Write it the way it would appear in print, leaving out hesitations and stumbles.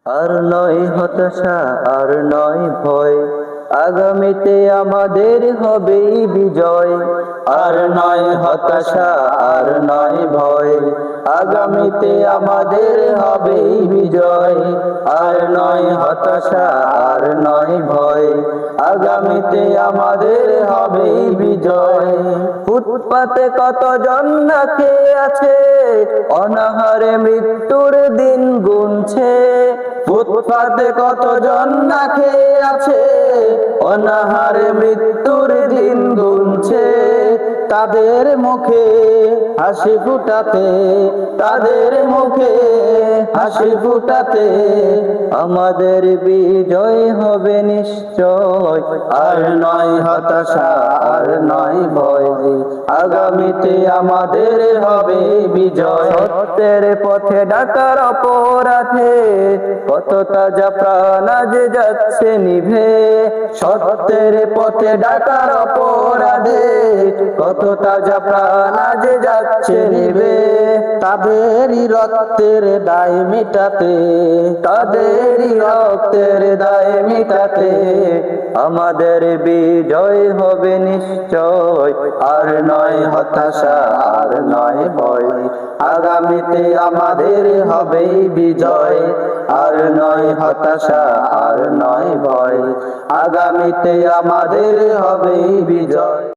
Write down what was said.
আর নয় হতাশা, আর নয় ভয়, আগামীতে আমাদের হবেই বিজয়। আর নয় হতাশা, আর নয় ভয়, আগামীতে আমাদের হবেই বিজয়। আর নয় হতাশা, আর নয় ভয়, আগামীতে আমাদের হবেই বিজয়। ফুটপাতে কতজন না খেয়ে আছে, অনাহারে মৃত্যুর দিন গুনছে। ফুটপাতে কতজন না খেয়ে আছে, অনাহারে মৃত্যুর দিন গুনছে। তাদের মুখে হাসি ফুটাতে, তাদের মুখে হাসি ফুটাতে আমাদের বিজয় হবে নিশ্চয়। আর নয় হতাশা, আর নয় ভয়, আগামীতে আমাদের হবে বিজয়। সত্যের পথে ডাকার অপরাধে কত তাজা প্রাণ আজ যাচ্ছে নিভে। সত্যের পথে ডাকার অপরাধে কত তাজা প্রাণ আজ যাচ্ছে নিভে। তাদেরই রক্তের দায় মিটাতে, তাদেরই রক্তের দায় মিটাতে আমাদের বিজয় হবে নিশ্চয়। আর নয় হতাশা, আর নয় ভয়, আগামীতে আমাদের হবেই বিজয়। আর নয় হতাশা, আর নয় ভয়, আগামীতে আমাদের হবেই বিজয়।